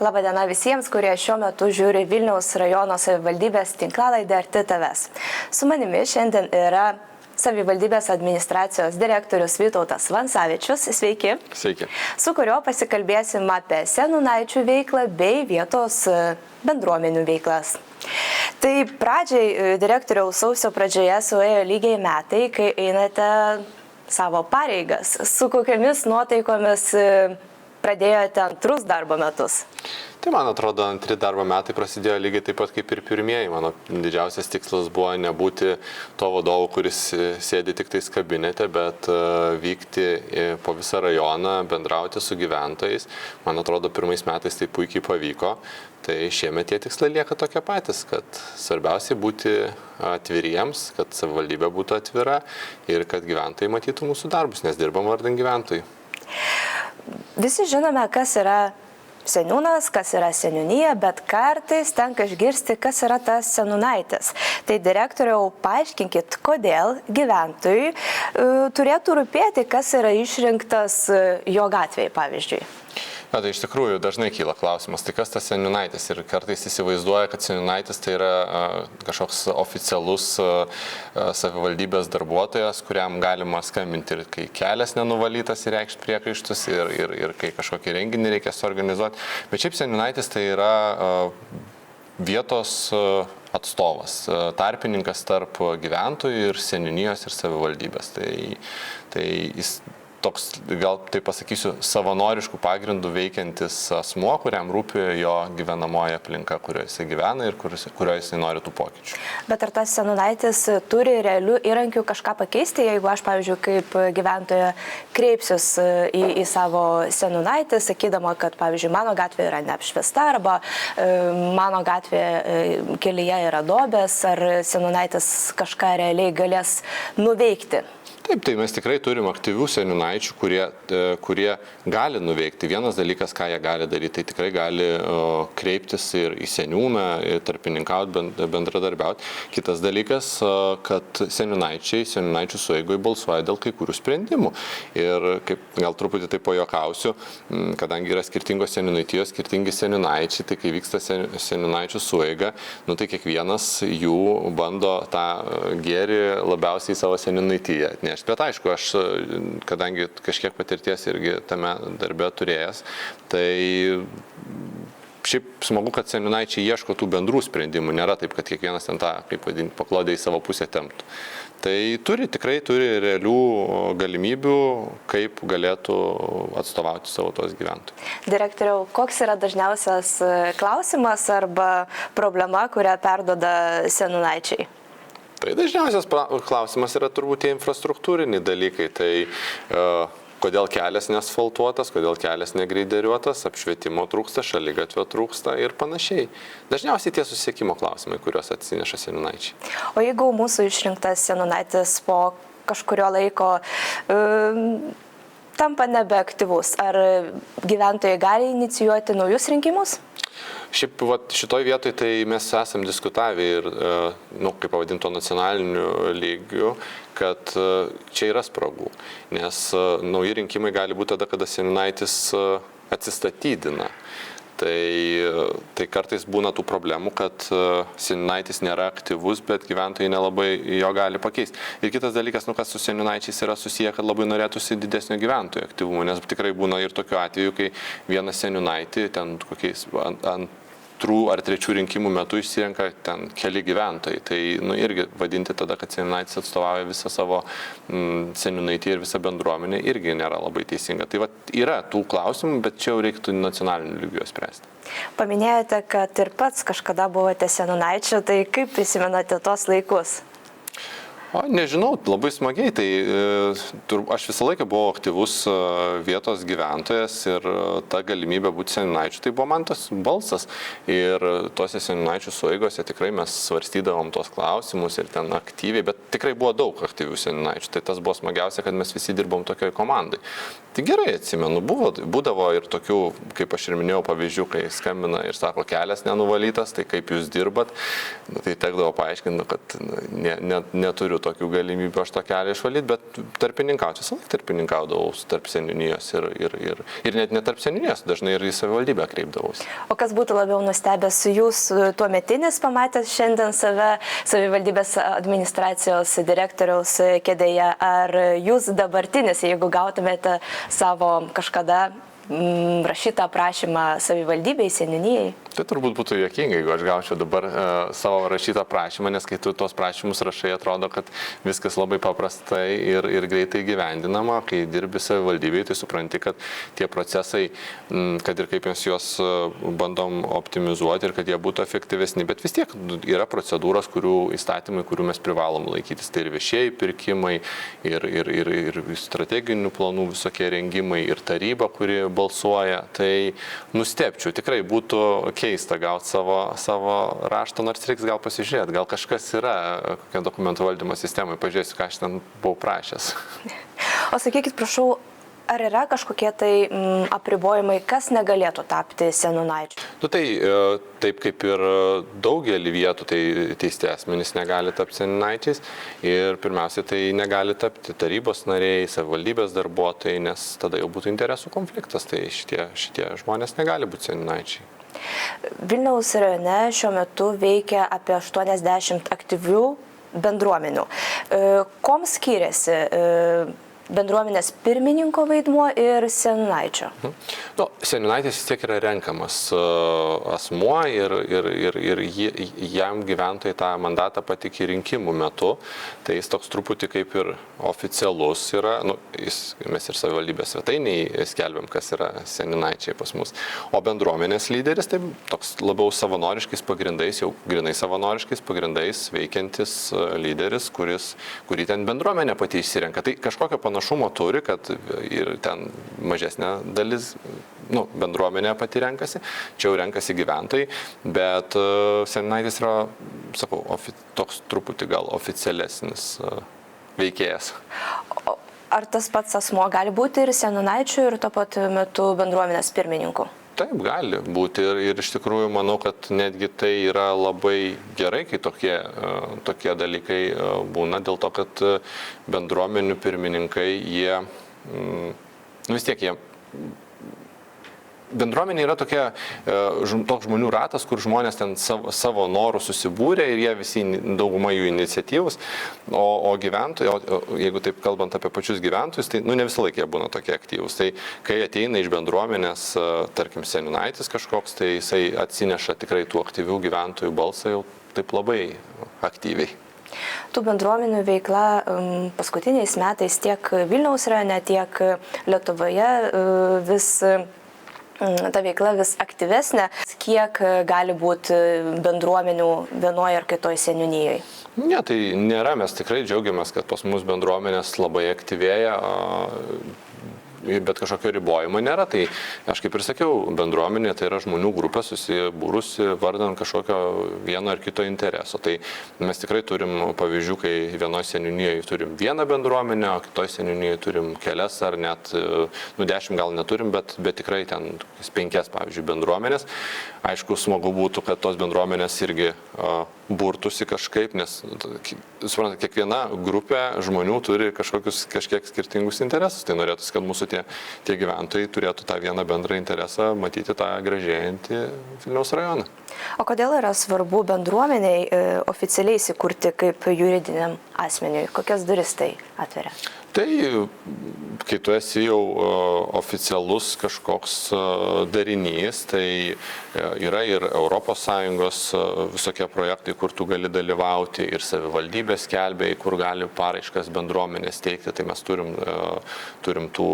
Labadiena visiems, kurie šiuo metu žiūri Vilniaus rajono savivaldybės tinklalaidę Arti tavęs. Su manimi šiandien yra savivaldybės administracijos direktorius Vytautas Vansavičius. Sveiki. Sveiki. Su kurio pasikalbėsim apie seniūnaičių veiklą bei vietos bendruomenių veiklas. Tai pradžiai, direktoriaus, sausio pradžioje suėjo lygiai metai, kai einate savo pareigas. Su kokiamis nuotaikomis pradėjote antrus darbo metus? Tai man atrodo, antri darbo metai prasidėjo lygiai taip pat kaip ir pirmieji. Mano didžiausias tikslas buvo nebūti to vadovu, kuris sėdi tik tais kabinete, bet vykti po visą rajoną, bendrauti su gyventojais. Man atrodo, pirmais metais tai puikiai pavyko. Tai šiemet tie tikslai lieka tokie patys, kad svarbiausia būti atviriems, kad savivaldybė būtų atvira ir kad gyventojai matytų mūsų darbus, nes dirbam vardan gyventojų. Visi žinome, kas yra seniūnas, kas yra seniūnija, bet kartais tenka išgirsti, kas yra tas seniūnaitis. Tai direktoriau, paaiškinkit, kodėl gyventojui turėtų rūpėti, kas yra išrinktas jo gatvėje, pavyzdžiui. Na, tai iš tikrųjų dažnai kyla klausimas, tai kas tas seniūnaitis, ir kartais įsivaizduoja, kad seniūnaitis tai yra kažkoks oficialus savivaldybės darbuotojas, kuriam galima skambinti ir kai kelias nenuvalytas ir reikšti priekaištus ir kai kažkokį renginį reikės organizuoti. Bet šiaip seniūnaitis tai yra vietos atstovas, tarpininkas tarp gyventojų ir seniūnijos ir savivaldybės. Tai jis toks, gal tai pasakysiu, savanoriškų pagrindų veikiantis asmuo, kuriam rūpi jo gyvenamoji aplinka, kurioje jis gyvena ir kurioje jis nori tų pokyčių. Bet ar tas seniūnaitis turi realių įrankių kažką pakeisti, jeigu aš, pavyzdžiui, kaip gyventoja kreipsiuos į savo seniūnaitį, sakydama, kad, pavyzdžiui, mano gatvė yra neapšviesta arba mano gatvė kelyje yra duobės, ar seniūnaitis kažką realiai galės nuveikti? Taip, tai mes tikrai turim aktyvių seniūnaičių, kurie gali nuveikti. Vienas dalykas, ką jie gali daryti, tai tikrai gali kreiptis ir į seniūną, tarpininkauti, bendradarbiauti. Kitas dalykas, kad seniūnaičių sueigoje balsuoja dėl kai kurių sprendimų. Ir kaip gal truputį tai pajuokausiu, kadangi yra skirtingos seniūnaitijos, skirtingi seniūnaičiai, tai kai vyksta seniūnaičių sueiga, tai kiekvienas jų bando tą gėrį labiausiai savo seniūnaityje atnešti. Bet aišku, aš, kadangi kažkiek patirties irgi tame darbe turėjęs, tai šiaip smagu, kad seniūnaičiai ieško tų bendrų sprendimų. Nėra taip, kad kiekvienas ten tą, kaip vadinti, paklodę į savo pusę temptų. Tai tikrai turi realių galimybių, kaip galėtų atstovauti savo tos gyventojus. Direktoriau, koks yra dažniausias klausimas arba problema, kurią perduoda seniūnaičiai? Tai dažniausias klausimas yra turbūt tie infrastruktūriniai dalykai. Tai kodėl kelias neasfaltuotas, kodėl kelias negreideriuotas, apšvietimo trūksta, šaligatvio trūksta ir panašiai. Dažniausiai tie susisiekimo klausimai, kuriuos atsineša seniūnaičiai. O jeigu mūsų išrinktas seniūnaitis po kažkurio laiko tampa nebeaktyvus, ar gyventojai gali inicijuoti naujus rinkimus? Šiaip šitoj vietoj tai mes esam diskutavę ir, kaip pavadinto, nacionaliniu lygiu, kad čia yra spragų, nes nauji rinkimai gali būti tada, kada seniūnaitis atsistatydina. Tai kartais būna tų problemų, kad seniūnaitis nėra aktyvus, bet gyventojai nelabai jo gali pakeisti. Ir kitas dalykas, kad su seniūnaičiais yra susiję, kad labai norėtųsi didesnio gyventojų aktyvumo, nes tikrai būna ir tokiu atveju, kai vieną seniūnaitį ten kokiais antrų ar trečių rinkimų metu išsirenka ten keli gyventojai. Tai irgi vadinti tada, kad seniūnaitis atstovauja visą savo seniūnaitį ir visą bendruomenę, irgi nėra labai teisinga. Tai yra tų klausimų, bet čia jau reiktų nacionaliniu lygiu spręsti. Paminėjote, kad ir pats kažkada buvote seniūnaičiu, tai kaip prisimenate tos laikus? Nežinau, labai smagiai. Tai aš visą laiką buvau aktyvus vietos gyventojas ir ta galimybė būti seniūnaičiu, tai buvo man tas balsas. Ir tose seniūnaičių sueigose tikrai mes svarstydavom tos klausimus ir ten aktyviai, bet tikrai buvo daug aktyvių seniūnaičių. Tai tas buvo smagiausia, kad mes visi dirbom tokioj komandai. Tai gerai atsimenu, būdavo ir tokių, kaip aš ir minėjau, pavyzdžių, kai skambina ir sako, kelias nenuvalytas, tai kaip jūs dirbat, tai tekdavo paaiškinti, kad neturiu tokių galimybių aš tą kelią išvalyti, bet tarpininkauti, visą laiką tarpininkaudavau tarp seniūnijos ir net ne tarp seniūnijos, dažnai ir į savivaldybę kreipdavausi. O kas būtų labiau nustebęs, jūs tuometinis pamatęs šiandien save savivaldybės administracijos direktoriaus kėdėje, ar jūs dabartinis, jeigu gautumėte savo kažkada rašytą aprašymą savivaldybei, seniūnijai? Tai turbūt būtų juokinga, jeigu aš gaučiau dabar savo rašytą prašymą, nes kai tu tos prašymus rašai, atrodo, kad viskas labai paprastai ir greitai gyvendinama. Kai dirbi savivaldybei, tai supranti, kad tie procesai, kad ir kaip mes juos bandom optimizuoti ir kad jie būtų efektyvesni, bet vis tiek yra procedūros, įstatymai, kurių mes privalom laikytis. Tai ir viešieji pirkimai, ir strateginių planų visokie rengimai, ir taryba, kuri balsuoja. Tai nustebčiau, tikrai būtų keista gauti savo raštą, nors reiks gal pasižiūrėti, gal kažkas yra kokia dokumentų valdymo sistemai, pažiūrėsiu, ką aš ten buvau prašęs. O sakykit, prašau, ar yra kažkokie tai apribojimai, kas negalėtų tapti seniūnaičiu? Tai taip kaip ir daugelį vietų, tai teisti asmenys negali tapti seniūnaičiais ir pirmiausia, tai negali tapti tarybos nariai, savivaldybės darbuotojai, nes tada jau būtų interesų konfliktas, tai šitie žmonės negali būti seniūnaičiai. Vilniaus rajone šiuo metu veikia apie 80 aktyvių bendruomenių. Kom skiriasi bendruomenės pirmininko vaidmuo ir seniūnaičio? Seniūnaitis vis tiek yra renkamas asmuo ir jam gyventojai tą mandatą patikė rinkimų metu, tai jis toks truputį kaip ir oficialus yra, mes ir savivaldybės svetainėje skelbiam, kas yra seniūnaičiai pas mus, o bendruomenės lyderis tai toks labiau savanoriškais pagrindais, jau grinai savanoriškais pagrindais veikiantis lyderis, kurį ten bendruomenė pati išsirenka. Tai kažkokio panašumo turi, kad ir ten mažesnė dalis, bendruomenė pati renkasi, čia jau renkasi gyventojai, bet seniūnaitis yra, sakau, toks truputį gal oficialesnis veikėjas. Ar tas pats asmuo gali būti ir seniūnaičiu, ir tuo pat metu bendruomenės pirmininku? Taip, gali būti ir iš tikrųjų manau, kad netgi tai yra labai gerai, kai tokie dalykai būna, dėl to, kad bendruomenių pirmininkai, vis tiek bendruomenė yra toks žmonių ratas, kur žmonės ten savo norų susibūrė ir jie visi, dauguma jų iniciatyvus, o gyventojai, jeigu taip kalbant apie pačius gyventojus, tai ne visą laiką jie būna tokie aktyvūs. Tai kai ateina iš bendruomenės, tarkim, seniūnaitis kažkoks, tai jisai atsineša tikrai tų aktyvių gyventojų balsą jau taip labai aktyviai. Tų bendruomenių veikla paskutiniais metais tiek Vilniaus rajone, tiek Lietuvoje ta veikla vis aktyvesnė. Kiek gali būti bendruomenių vienoje ar kitoje seniūnijoje? Ne, tai nėra, mes tikrai džiaugiamės, kad pas mus bendruomenės labai aktyvėja, bet kažkokio ribojimo nėra. Tai aš kaip ir sakiau, bendruomenė tai yra žmonių grupė susibūrusi vardan kažkokio vieno ar kito intereso. Tai mes tikrai turim pavyzdžių, kai vienoje seniūnijoje turim vieną bendruomenę, o kitoje seniūnijoje turim kelias ar net 10 gal neturim, bet tikrai ten 5, pavyzdžiui, bendruomenės. Aišku, smagu būtų, kad tos bendruomenės irgi burtųsi kažkaip, nes suprantate, kiekviena grupė žmonių turi kažkiek skirtingus interesus. Tai norėtųsi, kad mūsų tie gyventojai turėtų tą vieną bendrą interesą matyti tą gražėjantį Vilniaus rajoną. O kodėl yra svarbu bendruomeniai oficialiai įsikurti kaip juridiniam asmeniui? Kokias duris tai atveria? Tai, kai tu esi jau oficialus kažkoks darinys, tai yra ir ES visokie projektai, kur tu gali dalyvauti, ir savivaldybės skelbia, kur gali paraiškas bendruomenės teikti, tai mes turim tų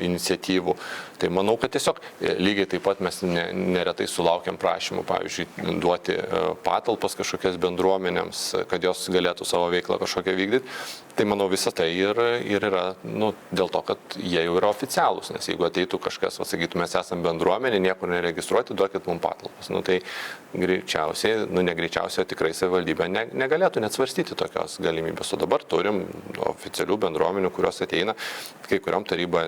iniciatyvų. Tai manau, kad tiesiog lygiai taip pat mes neretai sulaukiam prašymų, pavyzdžiui, duoti patalpas kažkokias bendruomenėms, kad jos galėtų savo veiklą kažkokią vykdyti. Tai manau, visa tai ir yra dėl to, kad jie jau yra oficialūs, nes jeigu ateitų kažkas, sakytų, mes esame bendruomenė, niekur neregistruoti, duokit mums patalpas. Tai greičiausiai, negreičiausiai, tikrai savivaldybė negalėtų net svarstyti tokios galimybės. O dabar turim oficialių bendruomenių, kurios ateina, kai kuriom taryba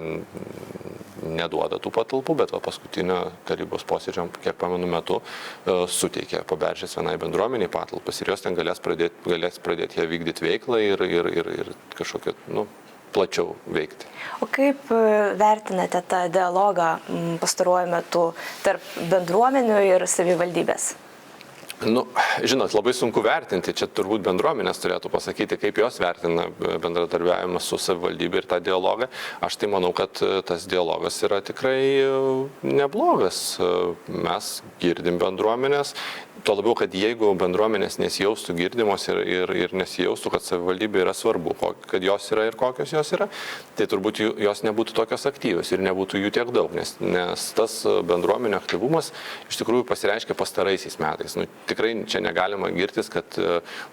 neduoda tų patalpų, bet paskutinio tarybos posėdžio, kiek pamenu, metu suteikė Paberžės vienai bendruomeniai patalpas ir jos ten galės pradėti ją vykdyti veiklą ir kažkokią, plačiau veikti. O kaip vertinate tą dialogą pastaruoju metu tarp bendruomenių ir savivaldybės? Žinot, labai sunku vertinti, čia turbūt bendruomenės turėtų pasakyti, kaip jos vertina bendradarbiavimą su savivaldybė ir tą dialogą. Aš tai manau, kad tas dialogas yra tikrai neblogas. Mes girdim bendruomenės, tuo labiau, kad jeigu bendruomenės nesijaustų girdimos ir nesijaustų, kad savivaldybė yra svarbu, kad jos yra ir kokios jos yra, tai turbūt jos nebūtų tokios aktyvios ir nebūtų jų tiek daug, nes tas bendruomenio aktyvumas iš tikrųjų pasireiškia pastaraisiais metais. Tikrai čia negalima girtis, kad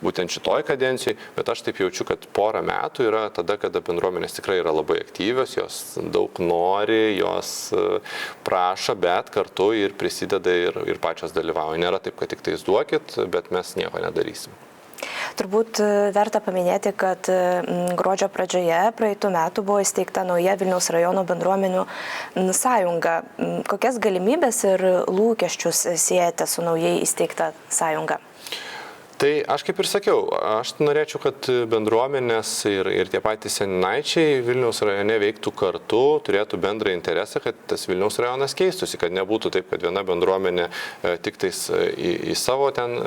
būtent šitoj kadencijai, bet aš taip jaučiu, kad porą metų yra tada, kada bendruomenės tikrai yra labai aktyvios, jos daug nori, jos prašo, bet kartu ir prisideda ir pačios dalyvauja. Nėra taip, kad tik tais duokit, bet mes nieko nedarysim. Turbūt verta paminėti, kad gruodžio pradžioje praeitų metų buvo įsteigta nauja Vilniaus rajono bendruomenių sąjunga. Kokias galimybės ir lūkesčius siejate su naujai įsteigta sąjunga? Tai aš kaip ir sakiau, aš norėčiau, kad bendruomenės ir tie patys seniūnaičiai Vilniaus rajone veiktų kartu, turėtų bendrą interesą, kad tas Vilniaus rajonas keistųsi, kad nebūtų taip, kad viena bendruomenė tik tais į savo ten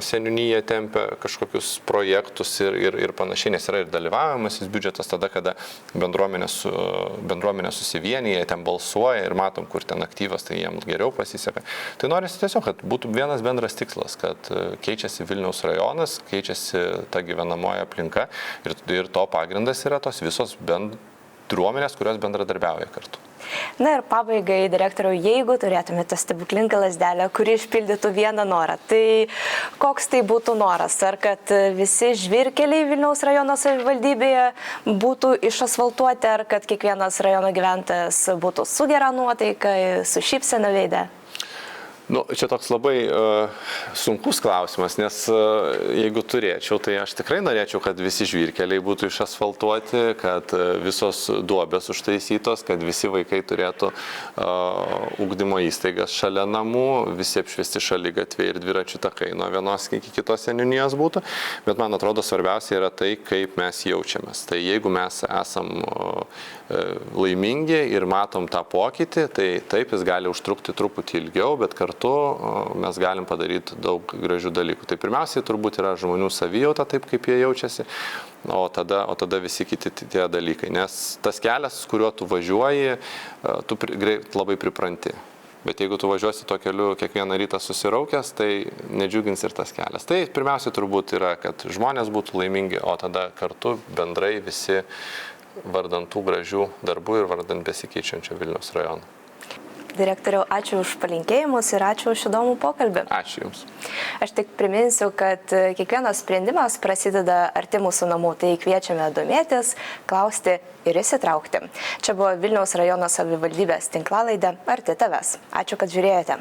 seniūniją tempia kažkokius projektus ir panašiai, nes yra ir dalyvavimasis biudžetas tada, kada bendruomenė susivienyje, ten balsuoja ir matom, kur ten aktyvas, tai jiems geriau pasiseka. Tai norisi tiesiog, kad būtų vienas bendras tikslas, kad keičiasi Vilniaus rajonas, keičiasi ta gyvenamoji aplinka ir to pagrindas yra tos visos bendruomenės, kurios bendradarbiauja kartu. Na ir pabaigai, direktoriau, jeigu turėtumėte stebuklingą lazdelę, kuri išpildytų vieną norą, tai koks tai būtų noras? Ar kad visi žvyrkeliai Vilniaus rajono savivaldybėje būtų išasfaltuoti, ar kad kiekvienas rajono gyventojas būtų su gera nuotaika, su šypsena veide? Čia toks labai sunkus klausimas, nes jeigu turėčiau, tai aš tikrai norėčiau, kad visi žvyrkeliai būtų išasfaltuoti, kad visos duobės užtaisytos, kad visi vaikai turėtų ugdymo įstaigas šalia namų, visi apšviesti šaligatviai ir dviračių takai nuo vienos iki kitos seniūnijos būtų. Bet man atrodo, svarbiausia yra tai, kaip mes jaučiamės. Tai jeigu mes esam laimingi ir matom tą pokytį, tai taip jis gali užtrukti truputį ilgiau, bet kartu mes galim padaryti daug gražių dalykų. Tai pirmiausiai turbūt yra žmonių savijauta, taip kaip jie jaučiasi, o tada visi kiti tie dalykai. Nes tas kelias, kuriuo tu važiuoji, tu labai pripranti. Bet jeigu tu važiuosi to keliu kiekvieną rytą susiraukęs, tai nedžiugins ir tas kelias. Tai pirmiausiai turbūt yra, kad žmonės būtų laimingi, o tada kartu bendrai visi vardant tų gražių darbų ir vardant besikeičiančio Vilniaus rajono. Direktoriau, ačiū už palinkėjimus ir ačiū už įdomų pokalbį. Ačiū Jums. Aš tik priminsiu, kad kiekvienas sprendimas prasideda arti mūsų namų, tai kviečiame domėtis, klausti ir įsitraukti. Čia buvo Vilniaus rajono savivaldybės tinklalaidė Arti tavęs. Ačiū, kad žiūrėjote.